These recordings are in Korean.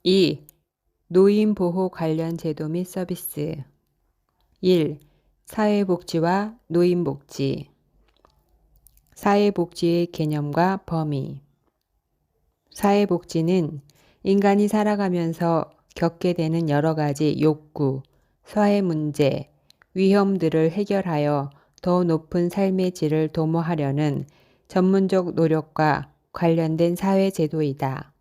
2. 노인보호 관련 제도 및 서비스. 1. 사회복지와 노인복지. 사회복지의 개념과 범위. 사회복지는 인간이 살아가면서 겪게 되는 여러 가지 욕구, 사회 문제, 위험들을 해결하여 더 높은 삶의 질을 도모하려는 전문적 노력과 관련된 사회제도이다.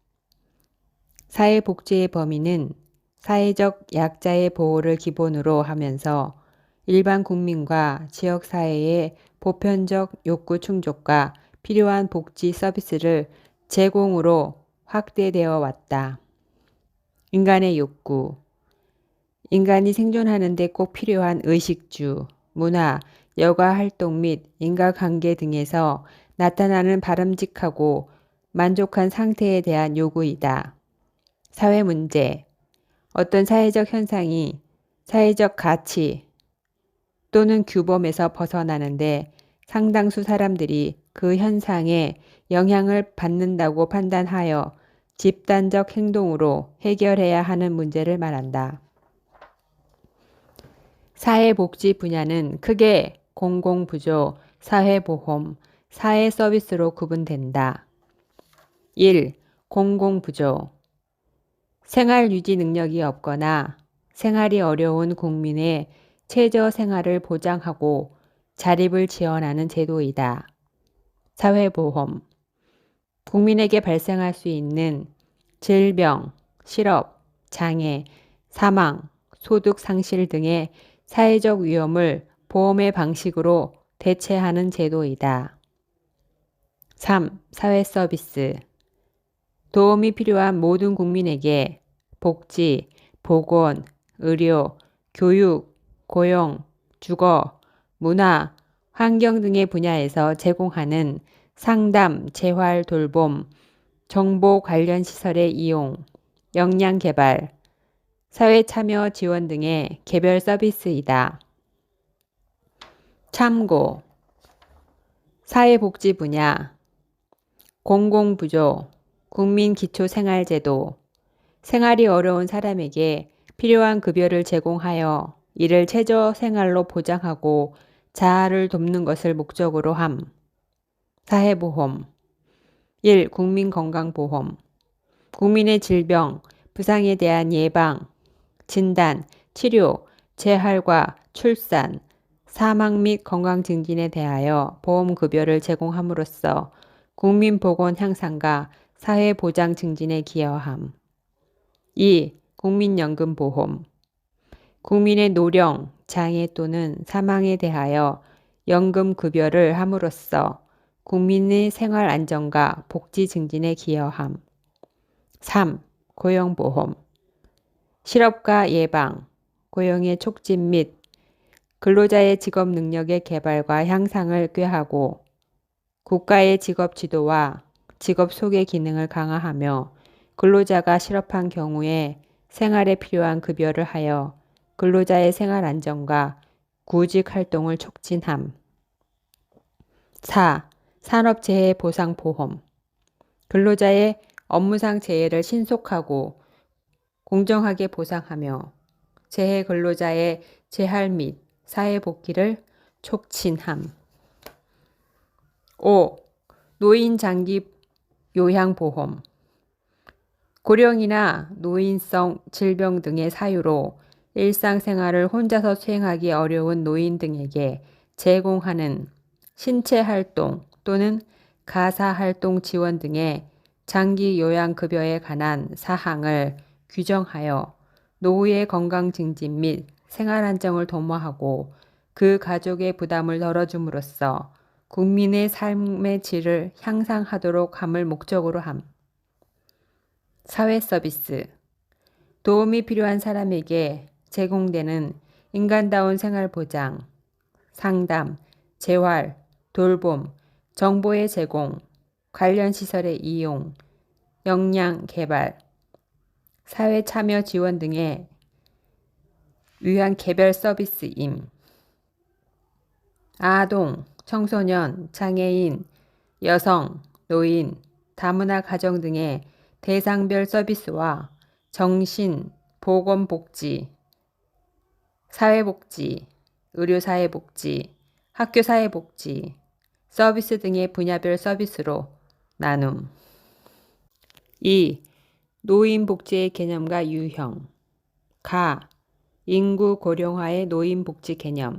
사회복지의 범위는 사회적 약자의 보호를 기본으로 하면서 일반 국민과 지역사회의 보편적 욕구 충족과 필요한 복지 서비스를 제공으로 확대되어 왔다. 인간의 욕구. 인간이 생존하는 데 꼭 필요한 의식주, 문화, 여가 활동 및 인과관계 등에서 나타나는 바람직하고 만족한 상태에 대한 요구이다. 사회 문제. 어떤 사회적 현상이 사회적 가치 또는 규범에서 벗어나는데 상당수 사람들이 그 현상에 영향을 받는다고 판단하여 집단적 행동으로 해결해야 하는 문제를 말한다. 사회복지 분야는 크게 공공부조, 사회보험, 사회서비스로 구분된다. 1. 공공부조. 생활 유지 능력이 없거나 생활이 어려운 국민의 최저 생활을 보장하고 자립을 지원하는 제도이다. 사회보험. 국민에게 발생할 수 있는 질병, 실업, 장애, 사망, 소득 상실 등의 사회적 위험을 보험의 방식으로 대체하는 제도이다. 3. 사회서비스. 도움이 필요한 모든 국민에게 복지, 보건, 의료, 교육, 고용, 주거, 문화, 환경 등의 분야에서 제공하는 상담, 재활, 돌봄, 정보 관련 시설의 이용, 역량 개발, 사회 참여 지원 등의 개별 서비스이다. 참고. 사회복지 분야, 공공부조, 국민기초생활제도, 생활이 어려운 사람에게 필요한 급여를 제공하여 이를 최저 생활로 보장하고 자아를 돕는 것을 목적으로 함. 사회보험. 1. 국민건강보험. 국민의 질병, 부상에 대한 예방, 진단, 치료, 재활과 출산, 사망 및 건강 증진에 대하여 보험급여를 제공함으로써 국민보건 향상과 사회보장 증진에 기여함. 2. 국민연금보험. 국민의 노령, 장애 또는 사망에 대하여 연금급여를 함으로써 국민의 생활 안정과 복지 증진에 기여함. 3. 고용보험. 실업과 예방, 고용의 촉진 및 근로자의 직업 능력의 개발과 향상을 꾀하고 국가의 직업 지도와 직업 소개 기능을 강화하며 근로자가 실업한 경우에 생활에 필요한 급여를 하여 근로자의 생활 안정과 구직 활동을 촉진함. 4. 산업재해 보상보험. 근로자의 업무상 재해를 신속하고 공정하게 보상하며 재해 근로자의 재활 및 사회복귀를 촉진함. 5. 노인 장기 요양보험. 고령이나 노인성 질병 등의 사유로 일상생활을 혼자서 수행하기 어려운 노인 등에게 제공하는 신체활동 또는 가사활동 지원 등의 장기 요양급여에 관한 사항을 규정하여 노후의 건강 증진 및 생활 안정을 도모하고 그 가족의 부담을 덜어줌으로써 국민의 삶의 질을 향상하도록 함을 목적으로 함. 사회 서비스. 도움이 필요한 사람에게 제공되는 인간다운 생활 보장, 상담, 재활, 돌봄, 정보의 제공, 관련 시설의 이용, 역량 개발, 사회 참여 지원 등에 위한 개별 서비스임. 아동, 청소년, 장애인, 여성, 노인, 다문화 가정 등의 대상별 서비스와 정신, 보건복지, 사회복지, 의료사회복지, 학교사회복지, 서비스 등의 분야별 서비스로 나눔. 2. 노인복지의 개념과 유형. 가. 인구 고령화의 노인복지 개념.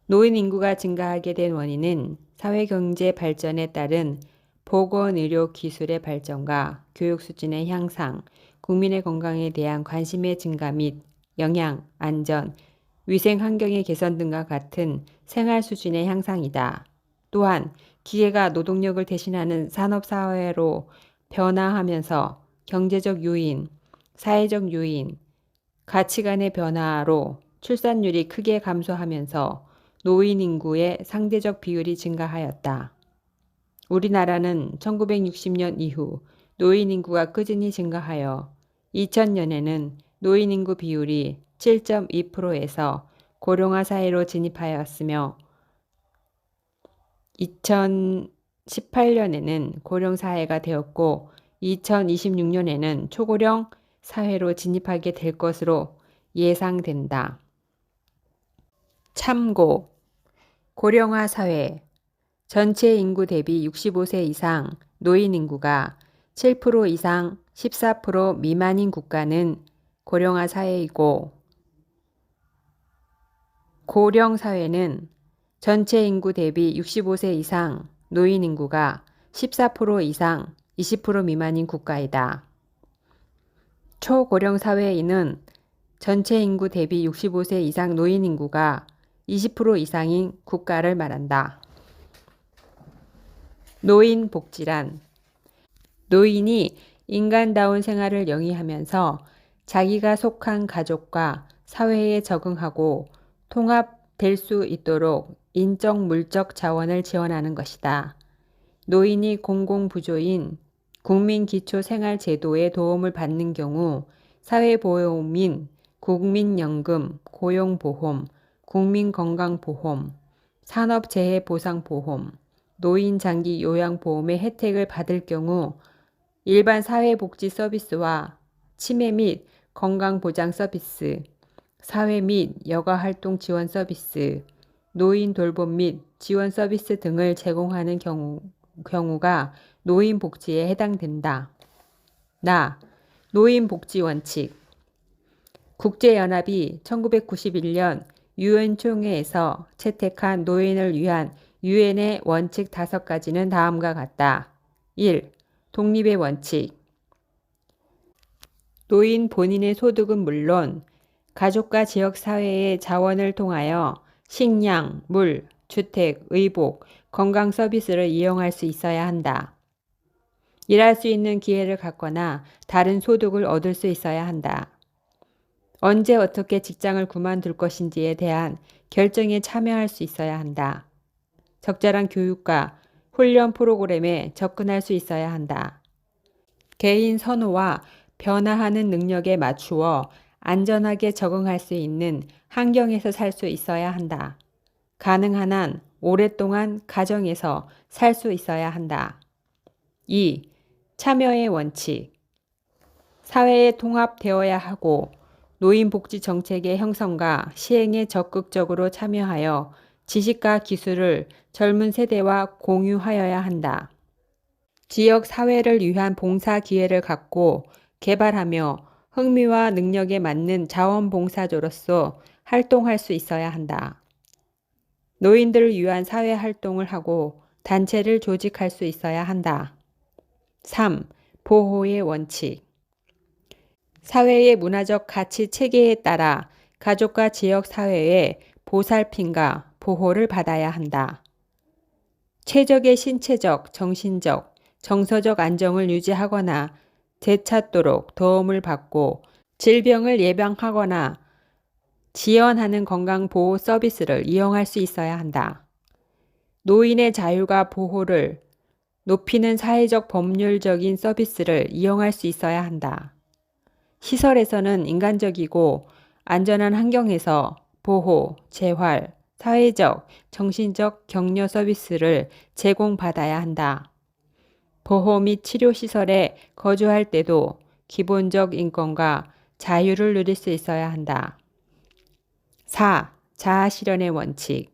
노인 인구가 증가하게 된 원인은 사회경제 발전에 따른 보건의료 기술의 발전과 교육 수준의 향상, 국민의 건강에 대한 관심의 증가 및 영양, 안전, 위생 환경의 개선 등과 같은 생활 수준의 향상이다. 또한 기계가 노동력을 대신하는 산업사회로 변화하면서 경제적 요인, 사회적 요인, 가치관의 변화로 출산율이 크게 감소하면서 노인 인구의 상대적 비율이 증가하였다. 우리나라는 1960년 이후 노인 인구가 꾸준히 증가하여 2000년에는 노인 인구 비율이 7.2%에서 고령화 사회로 진입하였으며 2018년에는 고령 사회가 되었고 2026년에는 초고령 사회로 진입하게 될 것으로 예상된다. 참고: 고령화 사회, 전체 인구 대비 65세 이상 노인 인구가 7% 이상 14% 미만인 국가는 고령화 사회이고, 고령 사회는 전체 인구 대비 65세 이상 노인 인구가 14% 이상 20% 미만인 국가이다. 초고령 사회인은 전체 인구 대비 65세 이상 노인 인구가 20% 이상인 국가를 말한다. 노인 복지란 노인이 인간다운 생활을 영위하면서 자기가 속한 가족과 사회에 적응하고 통합될 수 있도록 인적 물적 자원을 지원하는 것이다. 노인이 공공부조인 국민기초생활제도의 도움을 받는 경우 사회보험인 국민연금, 고용보험, 국민건강보험, 산업재해보상보험, 노인장기요양보험의 혜택을 받을 경우 일반 사회복지 서비스와 치매 및 건강보장 서비스, 사회 및 여가활동 지원 서비스, 노인 돌봄 및 지원 서비스 등을 제공하는 경우가 노인복지에 해당된다. 노인복지 원칙. 국제연합이 1991년 유엔 총회에서 채택한 노인을 위한 유엔의 원칙 5가지는 다음과 같다. 1. 독립의 원칙. 노인 본인의 소득은 물론 가족과 지역사회의 자원을 통하여 식량, 물, 주택, 의복, 건강 서비스를 이용할 수 있어야 한다. 일할 수 있는 기회를 갖거나 다른 소득을 얻을 수 있어야 한다. 언제 어떻게 직장을 그만둘 것인지에 대한 결정에 참여할 수 있어야 한다. 적절한 교육과 훈련 프로그램에 접근할 수 있어야 한다. 개인 선호와 변화하는 능력에 맞추어 안전하게 적응할 수 있는 환경에서 살 수 있어야 한다. 가능한 한 오랫동안 가정에서 살 수 있어야 한다. 2. 참여의 원칙. 사회에 통합되어야 하고 노인복지 정책의 형성과 시행에 적극적으로 참여하여 지식과 기술을 젊은 세대와 공유하여야 한다. 지역 사회를 위한 봉사 기회를 갖고 개발하며 흥미와 능력에 맞는 자원봉사자로서 활동할 수 있어야 한다. 노인들을 위한 사회 활동을 하고 단체를 조직할 수 있어야 한다. 3. 보호의 원칙. 사회의 문화적 가치 체계에 따라 가족과 지역 사회의 보살핌과 보호를 받아야 한다. 최적의 신체적, 정신적, 정서적 안정을 유지하거나 되찾도록 도움을 받고 질병을 예방하거나 지원하는 건강보호 서비스를 이용할 수 있어야 한다. 노인의 자유가 보호를 높이는 사회적 법률적인 서비스를 이용할 수 있어야 한다. 시설에서는 인간적이고 안전한 환경에서 보호, 재활, 사회적, 정신적 격려 서비스를 제공받아야 한다. 보호 및 치료시설에 거주할 때도 기본적 인권과 자유를 누릴 수 있어야 한다. 4. 자아실현의 원칙.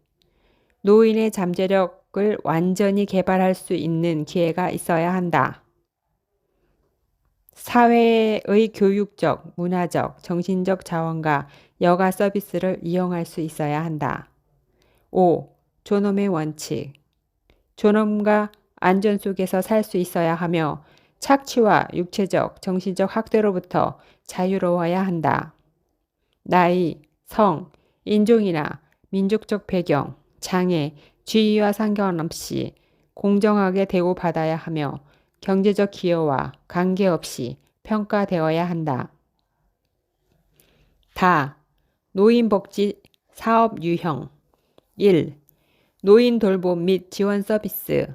노인의 잠재력을 완전히 개발할 수 있는 기회가 있어야 한다. 사회의 교육적, 문화적, 정신적 자원과 여가 서비스를 이용할 수 있어야 한다. 5. 존엄의 원칙. 존엄과 안전 속에서 살 수 있어야 하며 착취와 육체적, 정신적 학대로부터 자유로워야 한다. 나이, 성, 인종이나 민족적 배경, 장애, 지위와 상관없이 공정하게 대우받아야 하며 경제적 기여와 관계없이 평가되어야 한다. 다. 노인복지 사업 유형. 1. 노인 돌봄 및 지원 서비스.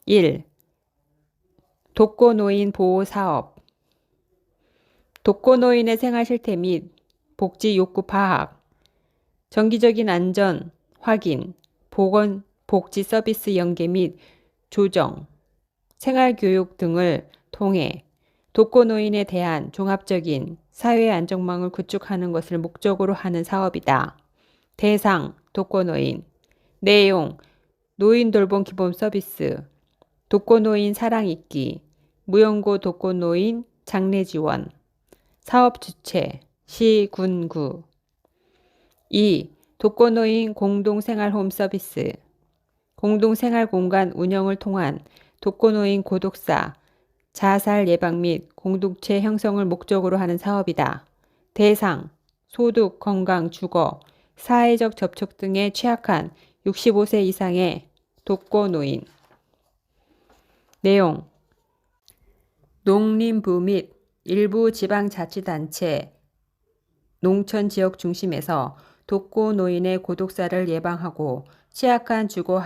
1. 독거노인 보호 사업. 독거노인의 생활 실태 및 복지 욕구 파악, 정기적인 안전 확인, 보건 복지 서비스 연계 및 조정, 생활교육 등을 통해 독거노인에 대한 종합적인 사회 안정망을 구축하는 것을 목적으로 하는 사업이다. 대상, 독거노인. 내용, 노인 돌봄 기본 서비스, 독거노인 사랑 잊기, 무연고 독거노인 장례 지원. 사업 주체, 시, 군, 구. 2. 독거노인 공동생활홈 서비스. 공동생활공간 운영을 통한 독거노인 고독사, 자살 예방 및 공동체 형성을 목적으로 하는 사업이다. 대상, 소득, 건강, 주거, 사회적 접촉 등에 취약한 65세 이상의 독거노인. 내용, 농림부 및 일부 지방자치단체, 농촌지역 중심에서 독거노인의 고독사를 예방하고 취약한 주거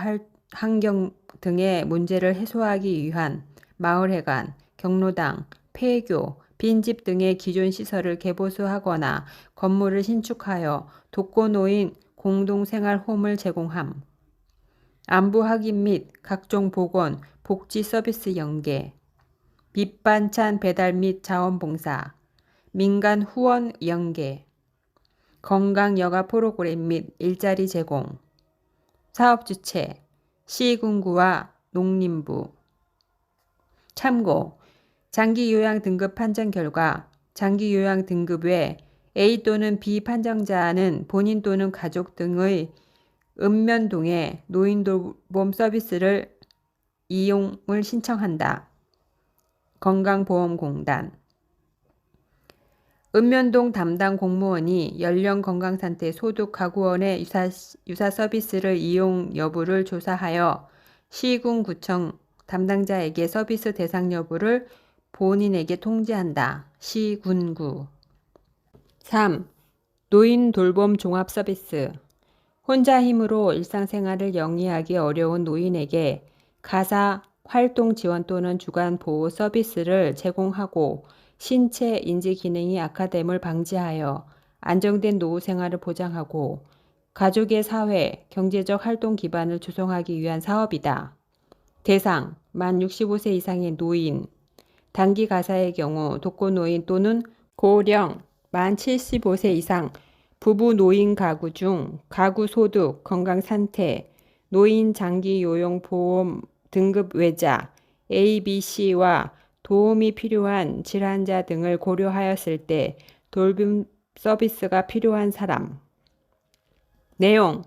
환경 등의 문제를 해소하기 위한 마을회관, 경로당, 폐교, 빈집 등의 기존 시설을 개보수하거나 건물을 신축하여 독거노인 공동생활홈을 제공함. 안부 확인 및 각종 보건, 복지 서비스 연계, 밑반찬 배달 및 자원봉사, 민간 후원 연계, 건강 여가 프로그램 및 일자리 제공, 사업 주체, 시군구와 농림부. 참고, 장기 요양 등급 판정 결과 장기 요양 등급 외 A 또는 B 판정자는 본인 또는 가족 등의 읍면동의 노인 돌봄 서비스를 이용을 신청한다. 건강보험공단. 읍면동 담당 공무원이 연령, 건강상태, 소득, 가구원의 유사 서비스를 이용 여부를 조사하여 시군구청 담당자에게 서비스 대상 여부를 본인에게 통지한다. 시군구. 3. 노인 돌봄 종합 서비스. 혼자 힘으로 일상생활을 영위하기 어려운 노인에게 가사 활동 지원 또는 주간 보호 서비스를 제공하고 신체 인지 기능이 악화됨을 방지하여 안정된 노후 생활을 보장하고 가족의 사회, 경제적 활동 기반을 조성하기 위한 사업이다. 대상, 만 65세 이상의 노인, 단기 가사의 경우 독거노인 또는 고령, 만 75세 이상 부부 노인 가구 중 가구 소득, 건강 상태, 노인 장기 요용 보험 등급 외자 A, B, C와 도움이 필요한 질환자 등을 고려하였을 때 돌봄 서비스가 필요한 사람. 내용,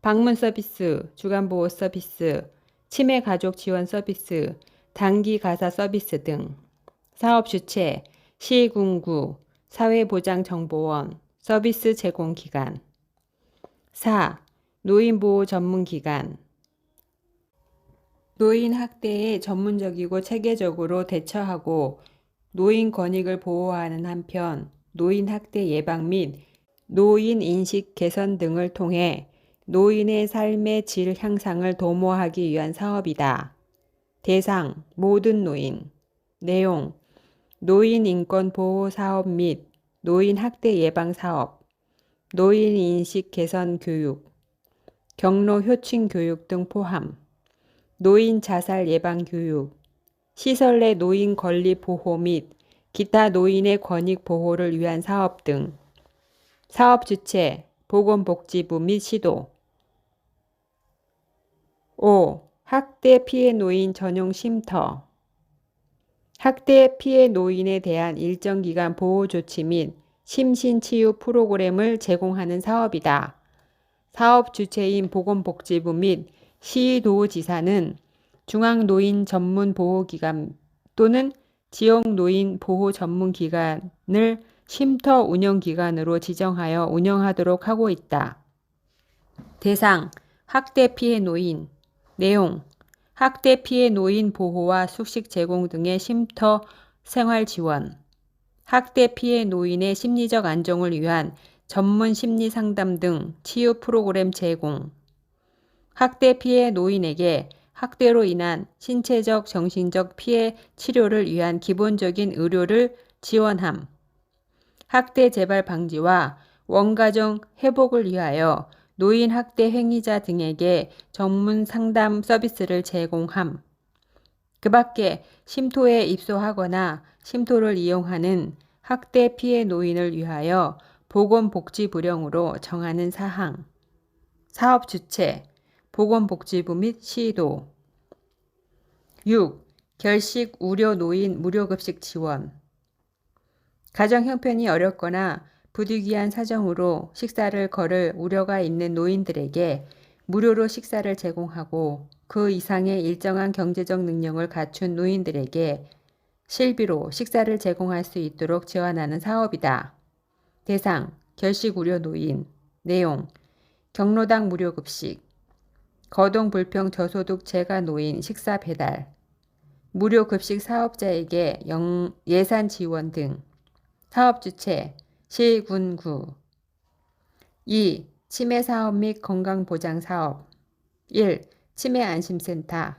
방문 서비스, 주간보호 서비스, 치매 가족 지원 서비스, 단기 가사 서비스 등. 사업 주체, 시군구, 사회보장정보원, 서비스 제공 기관. 4. 노인보호 전문기관. 노인 학대에 전문적이고 체계적으로 대처하고 노인 권익을 보호하는 한편 노인 학대 예방 및 노인 인식 개선 등을 통해 노인의 삶의 질 향상을 도모하기 위한 사업이다. 대상, 모든 노인. 내용, 노인 인권 보호 사업 및 노인 학대 예방 사업, 노인 인식 개선 교육, 경로 효충 교육 등 포함. 노인 자살 예방 교육, 시설 내 노인 권리 보호 및 기타 노인의 권익 보호를 위한 사업 등. 사업 주체, 보건복지부 및 시도. 5. 학대 피해 노인 전용 쉼터. 학대 피해 노인에 대한 일정 기간 보호 조치 및 심신치유 프로그램을 제공하는 사업이다. 사업 주체인 보건복지부 및 시도지사는 중앙노인 전문보호기관 또는 지역노인 보호 전문기관을 쉼터 운영기관으로 지정하여 운영하도록 하고 있다. 대상, 학대 피해 노인. 내용, 학대 피해 노인 보호와 숙식 제공 등의 쉼터 생활 지원. 학대 피해 노인의 심리적 안정을 위한 전문 심리 상담 등 치유 프로그램 제공. 학대 피해 노인에게 학대로 인한 신체적, 정신적 피해 치료를 위한 기본적인 의료를 지원함. 학대 재발 방지와 원가정 회복을 위하여 노인 학대 행위자 등에게 전문 상담 서비스를 제공함. 그 밖에 쉼터에 입소하거나 쉼터를 이용하는 학대 피해 노인을 위하여 보건복지부령으로 정하는 사항. 사업 주체, 보건복지부 및 시도. 6. 결식 우려 노인 무료급식 지원. 가정 형편이 어렵거나 부득이한 사정으로 식사를 거를 우려가 있는 노인들에게 무료로 식사를 제공하고 그 이상의 일정한 경제적 능력을 갖춘 노인들에게 실비로 식사를 제공할 수 있도록 지원하는 사업이다. 대상, 결식 우려 노인. 내용, 경로당 무료급식, 거동 불평 저소득 재가 노인 식사 배달, 무료급식 사업자에게 예산 지원 등. 사업 주체, 시, 군, 구. 2. 치매 사업 및 건강보장 사업. 1. 치매 안심센터.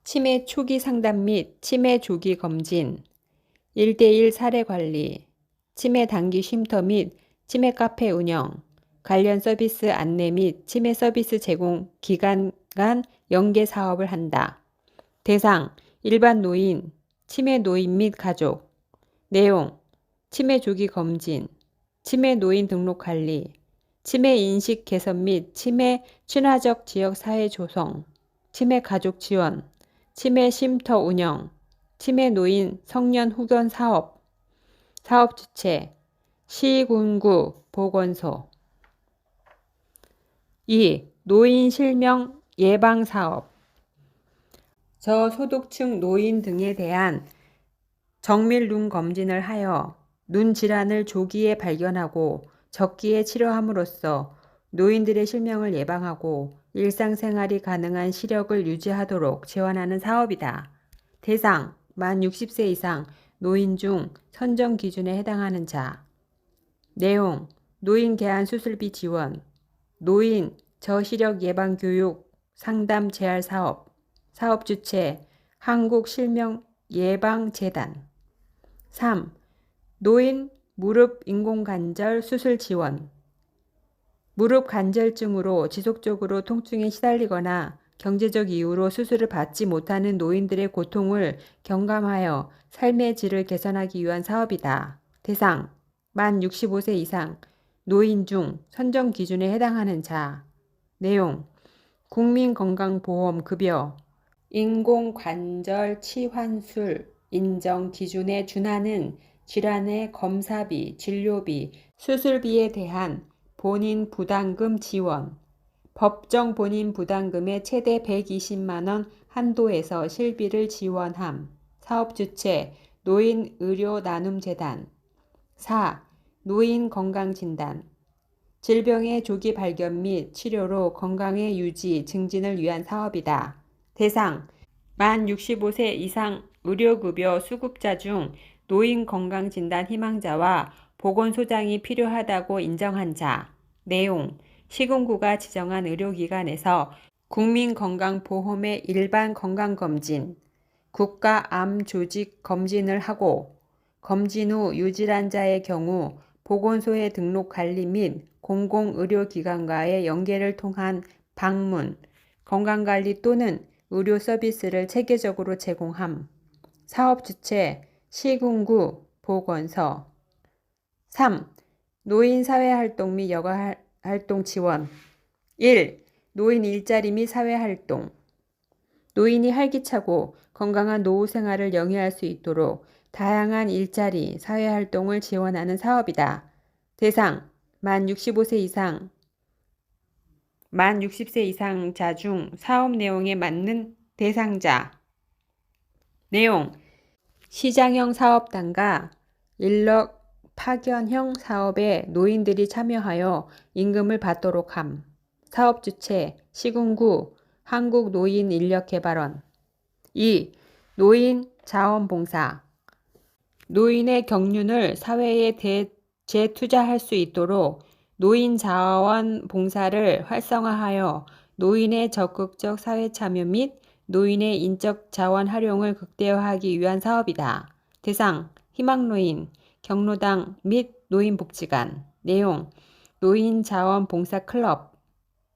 치매 초기 상담 및 치매 조기 검진, 1대1 사례 관리, 치매 단기 쉼터 및 치매 카페 운영, 관련 서비스 안내 및 치매 서비스 제공 기관 간 연계 사업을 한다. 대상, 일반 노인, 치매 노인 및 가족. 내용, 치매 조기 검진, 치매 노인 등록 관리, 치매 인식 개선 및 치매 친화적 지역 사회 조성, 치매 가족 지원, 치매 쉼터 운영, 치매 노인 성년 후견 사업. 사업 주체, 시군구 보건소. 2. 노인 실명 예방 사업. 저소득층 노인 등에 대한 정밀 눈 검진을 하여 눈 질환을 조기에 발견하고 적기에 치료함으로써 노인들의 실명을 예방하고 일상생활이 가능한 시력을 유지하도록 지원하는 사업이다. 대상, 만 60세 이상 노인 중 선정 기준에 해당하는 자. 내용, 노인 개안 수술비 지원, 노인 저시력 예방 교육 상담 재활 사업. 사업 주체, 한국실명예방재단. 3. 노인 무릎 인공관절 수술 지원. 무릎 관절증으로 지속적으로 통증에 시달리거나 경제적 이유로 수술을 받지 못하는 노인들의 고통을 경감하여 삶의 질을 개선하기 위한 사업이다. 대상, 만 65세 이상 노인 중 선정 기준에 해당하는 자. 내용, 국민건강보험 급여, 인공관절 치환술 인정 기준에 준하는 질환의 검사비, 진료비, 수술비에 대한 본인 부담금 지원, 법정 본인 부담금의 최대 120만 원 한도에서 실비를 지원함. 사업 주체, 노인의료나눔재단. 4. 노인 건강진단. 질병의 조기 발견 및 치료로 건강의 유지, 증진을 위한 사업이다. 대상, 만 65세 이상 의료급여 수급자 중 노인 건강진단 희망자와 보건소장이 필요하다고 인정한 자. 내용, 시군구가 지정한 의료기관에서 국민건강보험의 일반 건강검진, 국가암조직검진을 하고 검진 후 유질환자의 경우 보건소의 등록관리 및 공공의료기관과의 연계를 통한 방문, 건강관리 또는 의료 서비스를 체계적으로 제공함. 사업 주체, 시군구 보건소. 3. 노인 사회활동 및 여가활동 지원. 1. 노인 일자리 및 사회활동. 노인이 활기차고 건강한 노후 생활을 영위할 수 있도록 다양한 일자리, 사회활동을 지원하는 사업이다. 대상, 만 60세 이상자 중 사업 내용에 맞는 대상자. 내용, 시장형 사업단과 인력 파견형 사업에 노인들이 참여하여 임금을 받도록 함. 사업 주체, 시군구, 한국노인인력개발원. 2. 노인 자원봉사. 노인의 경륜을 사회에 재투자할 수 있도록 노인 자원봉사를 활성화하여 노인의 적극적 사회참여 및 노인의 인적 자원 활용을 극대화하기 위한 사업이다. 대상, 희망노인, 경로당 및 노인복지관. 내용, 노인 자원봉사 클럽,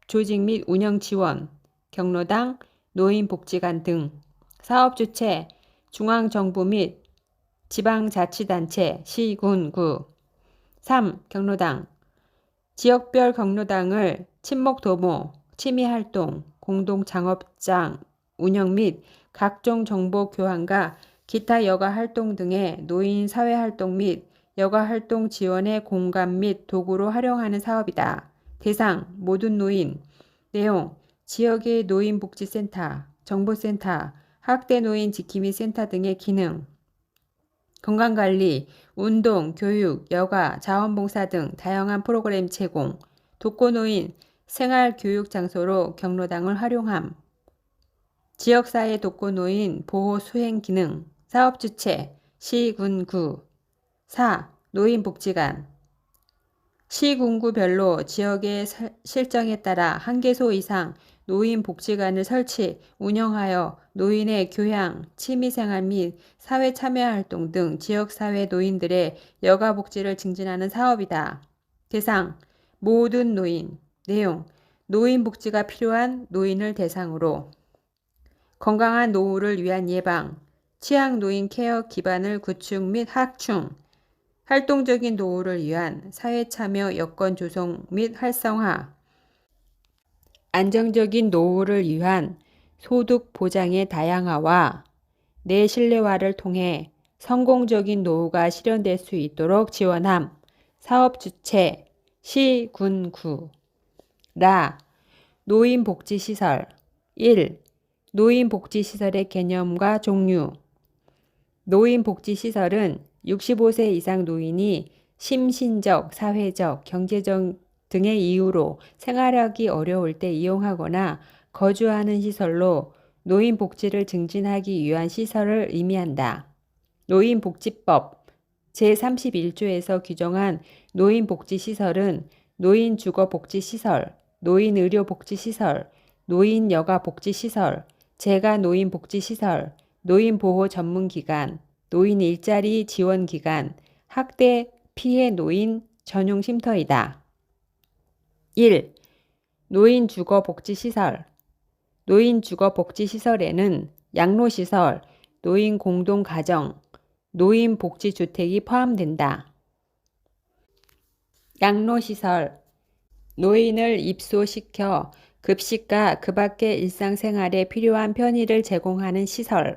조직 및 운영 지원, 경로당, 노인복지관 등. 사업 주체, 중앙정부 및 지방자치단체, 시, 군, 구. 3. 경로당. 지역별 경로당을 친목도모, 취미활동, 공동창업장 운영 및 각종 정보 교환과 기타 여가활동 등의 노인 사회활동 및 여가활동 지원의 공간 및 도구로 활용하는 사업이다. 대상, 모든 노인. 내용, 지역의 노인복지센터, 정보센터, 학대노인 지킴이 센터 등의 기능. 건강관리, 운동, 교육, 여가, 자원봉사 등 다양한 프로그램 제공. 독거노인, 생활교육 장소로 경로당을 활용함. 지역사회 독거노인 보호 수행 기능. 사업 주체, 시, 군, 구. 4. 노인복지관. 시, 군구별로 지역의 실정에 따라 1개소 이상 노인복지관을 설치, 운영하여 노인의 교양, 취미생활 및 사회참여활동 등 지역사회 노인들의 여가복지를 증진하는 사업이다. 대상, 모든 노인. 내용, 노인복지가 필요한 노인을 대상으로 건강한 노후를 위한 예방, 취약노인 케어 기반을 구축 및 확충, 활동적인 노후를 위한 사회참여 여건 조성 및 활성화, 안정적인 노후를 위한 소득 보장의 다양화와 내실내화를 통해 성공적인 노후가 실현될 수 있도록 지원함. 사업 주체, 시, 군, 구. 라. 노인복지시설. 1. 노인복지시설의 개념과 종류. 노인복지시설은 65세 이상 노인이 심신적, 사회적, 경제적 등의 이유로 생활하기 어려울 때 이용하거나 거주하는 시설로 노인복지를 증진하기 위한 시설을 의미한다. 노인복지법 제31조에서 규정한 노인복지시설은 노인주거복지시설, 노인의료복지시설, 노인여가복지시설, 재가노인복지시설, 노인보호전문기관, 노인일자리 지원기관, 학대 피해 노인 전용쉼터이다. 1. 노인주거복지시설. 노인주거복지시설에는 양로시설, 노인공동가정, 노인복지주택이 포함된다. 양로시설. 노인을 입소시켜 급식과 그 밖의 일상생활에 필요한 편의를 제공하는 시설.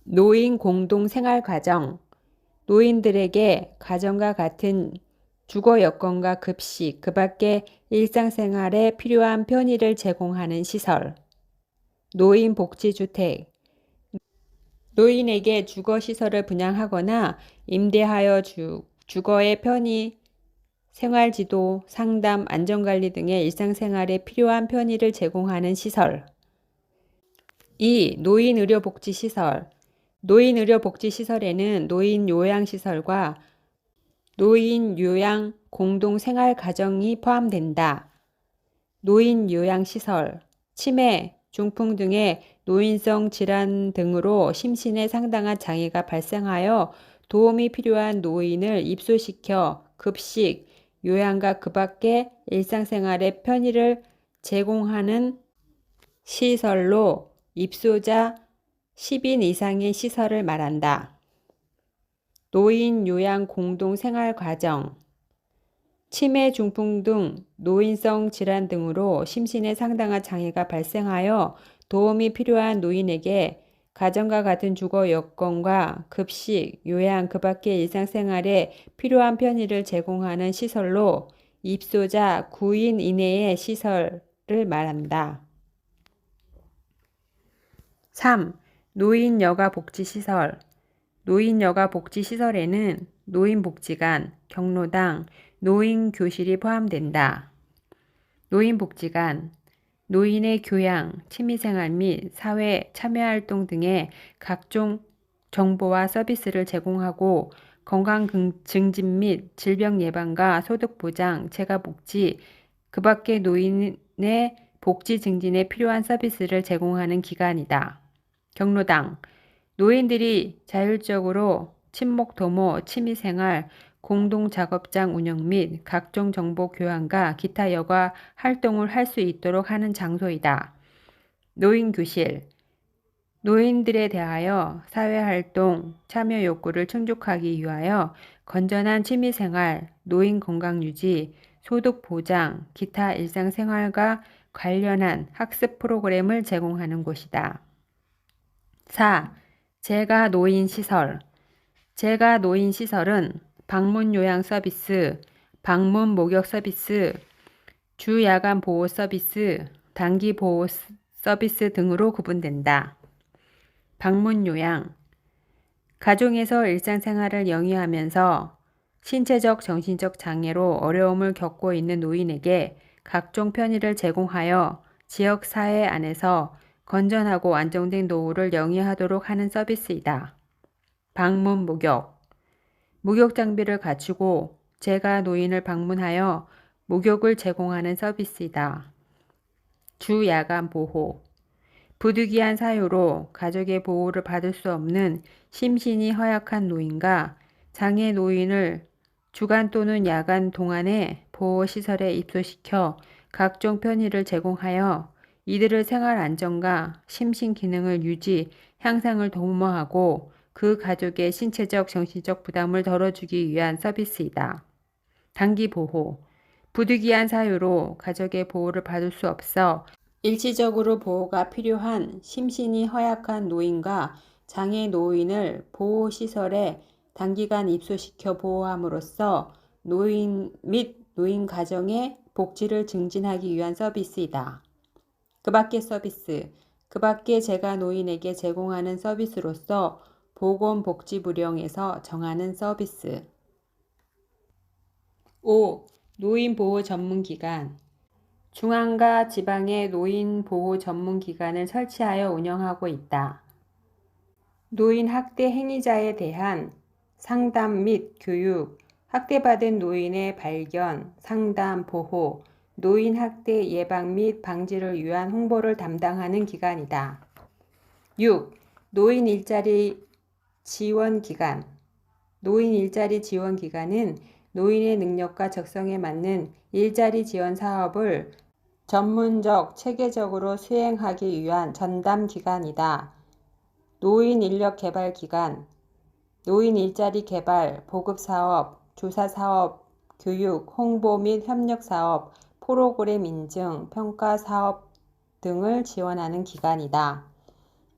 노인공동생활가정. 노인들에게 가정과 같은 주거 여건과 급식, 그 밖의 일상생활에 필요한 편의를 제공하는 시설. 노인복지주택. 노인에게 주거시설을 분양하거나 임대하여 주거의 편의, 생활지도, 상담, 안전관리 등의 일상생활에 필요한 편의를 제공하는 시설. 2. 노인의료복지시설. 노인의료복지시설에는 노인요양시설과 노인요양 공동생활가정이 포함된다. 노인요양시설, 치매, 중풍 등의 노인성 질환 등으로 심신에 상당한 장애가 발생하여 도움이 필요한 노인을 입소시켜 급식, 요양과 그 밖의 일상생활의 편의를 제공하는 시설로 입소자 10인 이상의 시설을 말한다. 노인 요양 공동 생활 과정, 치매, 중풍 등 노인성 질환 등으로 심신에 상당한 장애가 발생하여 도움이 필요한 노인에게 가정과 같은 주거 여건과 급식, 요양, 그 밖의 일상생활에 필요한 편의를 제공하는 시설로 입소자 9인 이내의 시설을 말한다. 3. 노인 여가 복지시설. 노인 여가 복지시설에는 노인복지관, 경로당, 노인교실이 포함된다. 노인복지관, 노인의 교양, 취미생활 및 사회 참여활동 등의 각종 정보와 서비스를 제공하고 건강 증진 및 질병 예방과 소득 보장, 재가복지, 그 밖의 노인의 복지 증진에 필요한 서비스를 제공하는 기관이다. 경로당, 노인들이 자율적으로 친목 도모, 취미생활, 공동작업장 운영 및 각종 정보 교환과 기타 여가 활동을 할 수 있도록 하는 장소이다. 노인교실, 노인들에 대하여 사회활동, 참여 욕구를 충족하기 위하여 건전한 취미생활, 노인 건강유지, 소득 보장, 기타 일상생활과 관련한 학습 프로그램을 제공하는 곳이다. 4. 재가 노인시설. 재가 노인시설은 방문 요양 서비스, 방문 목욕 서비스, 주 야간 보호 서비스, 단기 보호 서비스 등으로 구분된다. 방문 요양. 가정에서 일상생활을 영위하면서 신체적, 정신적 장애로 어려움을 겪고 있는 노인에게 각종 편의를 제공하여 지역사회 안에서 건전하고 안정된 노후를 영위하도록 하는 서비스이다. 방문 목욕. 목욕 장비를 갖추고 재가 노인을 방문하여 목욕을 제공하는 서비스이다. 주 야간 보호. 부득이한 사유로 가족의 보호를 받을 수 없는 심신이 허약한 노인과 장애 노인을 주간 또는 야간 동안에 보호시설에 입소시켜 각종 편의를 제공하여 이들의 생활 안정과 심신 기능을 유지, 향상을 도모하고 그 가족의 신체적, 정신적 부담을 덜어주기 위한 서비스이다. 단기 보호. 부득이한 사유로 가족의 보호를 받을 수 없어 일시적으로 보호가 필요한 심신이 허약한 노인과 장애 노인을 보호시설에 단기간 입소시켜 보호함으로써 노인 및 노인 가정의 복지를 증진하기 위한 서비스이다. 그 밖의 서비스. 그 밖의 재가 노인에게 제공하는 서비스로서 보건복지부령에서 정하는 서비스. 5. 노인보호 전문기관. 중앙과 지방의 노인보호 전문기관을 설치하여 운영하고 있다. 노인 학대 행위자에 대한 상담 및 교육, 학대받은 노인의 발견, 상담, 보호, 노인 학대 예방 및 방지를 위한 홍보를 담당하는 기관이다. 6. 노인 일자리 지원 기관. 노인 일자리 지원 기관은 노인의 능력과 적성에 맞는 일자리 지원 사업을 전문적, 체계적으로 수행하기 위한 전담 기관이다. 노인 인력 개발 기관. 노인 일자리 개발, 보급 사업, 조사 사업, 교육, 홍보 및 협력 사업, 프로그램 인증, 평가 사업 등을 지원하는 기관이다.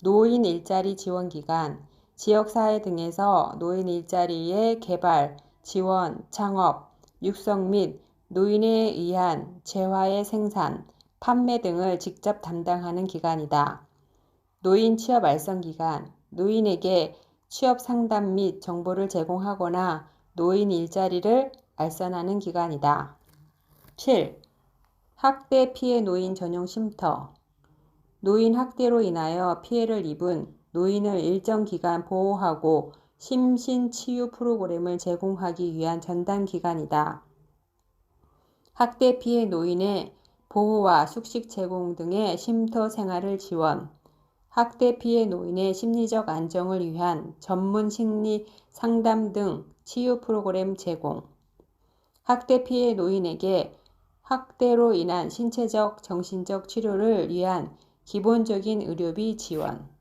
노인 일자리 지원 기관. 지역사회 등에서 노인 일자리의 개발, 지원, 창업, 육성 및 노인에 의한 재화의 생산, 판매 등을 직접 담당하는 기관이다. 노인 취업 알선 기관. 노인에게 취업 상담 및 정보를 제공하거나 노인 일자리를 알선하는 기관이다. 7. 학대 피해 노인 전용 쉼터. 노인 학대로 인하여 피해를 입은 노인을 일정 기간 보호하고 심신치유 프로그램을 제공하기 위한 전담 기관이다. 학대 피해 노인의 보호와 숙식 제공 등의 쉼터 생활을 지원, 학대 피해 노인의 심리적 안정을 위한 전문 심리 상담 등 치유 프로그램 제공, 학대 피해 노인에게 학대로 인한 신체적, 정신적 치료를 위한 기본적인 의료비 지원.